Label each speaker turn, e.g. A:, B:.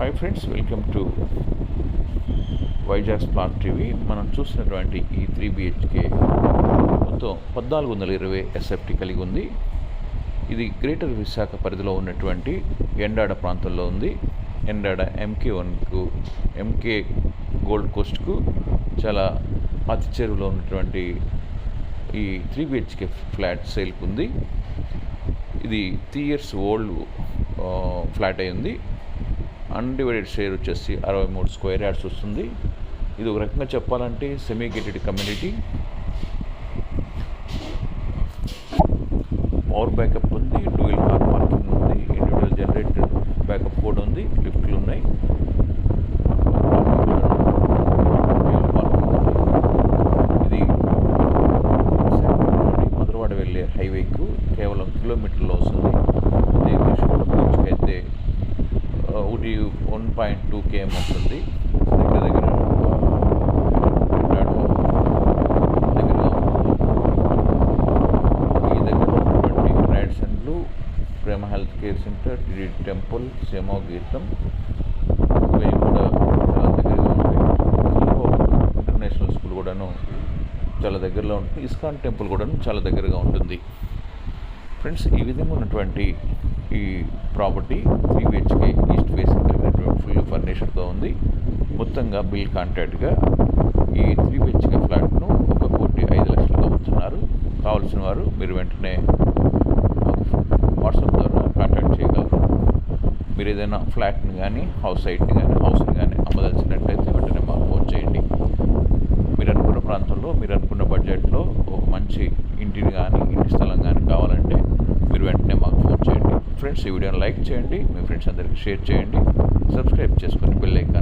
A: Hi friends, welcome to Vizag smart TV. మనం చూసినటువంటి ఈ 3 BHK మొత్తం 1420 SFT కలిగి ఉంది. ఇది గ్రేటర్ విశాఖ పరిధిలో ఉన్నటువంటి ఎండాడ ప్రాంతంలో ఉంది. ఎండాడ MK1కు MK గోల్డ్ కోస్ట్కు చాలా అతి చేరువలో ఉన్నటువంటి ఈ 3 BHK ఫ్లాట్ సేల్కి ఉంది. ఇది 3 years ఓల్డ్ ఫ్లాట్ అయింది. అన్డివైడెడ్ షేర్ వచ్చేసి 63 స్క్వేర్ యార్డ్స్ వస్తుంది. ఇది ఒక రకంగా చెప్పాలంటే semi gated community. Power backup ఉంది, డ్యూయల్ కార్ పార్కింగ్ ఉంది, ఇండివిజువల్ జనరేటర్ బ్యాకప్ కూడా ఉంది, లిఫ్ట్లు ఉన్నాయి. ఇది మధురవాడ వెళ్ళే హైవేకు కేవలం కిలోమీటర్లో వస్తుంది. అదే బీచ్కి అయితే 1.2 km వస్తుంది. దగ్గర ఈ దగ్గర ఉన్నటువంటి రాడ్సన్లు, ప్రేమ హెల్త్ కేర్ సెంటర్, టిడి టెంపుల్, సేమో గీతం ఇవి కూడా చాలా దగ్గరగా ఉంటాయి. ఇంటర్నేషనల్ స్కూల్ కూడాను చాలా దగ్గరలో ఉంటుంది. ఇస్కాన్ టెంపుల్ కూడాను చాలా దగ్గరగా ఉంటుంది. ఫ్రెండ్స్, ఈ విధంగా ఉన్నటువంటి ఈ ప్రాపర్టీ 3 BHK ఈస్ట్ ఫేసింగ్ కలిగినటువంటి ఫుల్ ఫర్నిచర్తో ఉంది. మొత్తంగా బిల్ కాంట్రాక్ట్గా ఈ 3 BHK ఫ్లాట్ను 1,05,00,000 అమ్ముతున్నారు. కావాల్సిన వారు మీరు వెంటనే వాట్సాప్ ద్వారా కాంటాక్ట్ చేయగలరు. మీరు ఏదైనా ఫ్లాట్ని కానీ హౌస్ని కానీ అమ్మదలిచినట్లయితే వెంటనే మాకు ఫోన్ చేయండి. మీరు అనుకున్న ప్రాంతంలో మీరు అనుకున్న బడ్జెట్లో ఒక మంచి ఇంటిని కానీ ఇంటి స్థలం కానీ కావాలంటే మీరు వెంటనే మాకు ఫోన్ చేయండి. ఫ్రెండ్స్, ఈ వీడియోని లైక్ చేయండి, మీ ఫ్రెండ్స్ అందరికీ షేర్ చేయండి, సబ్స్క్రైబ్ చేసుకొని బెల్ ఐకాన్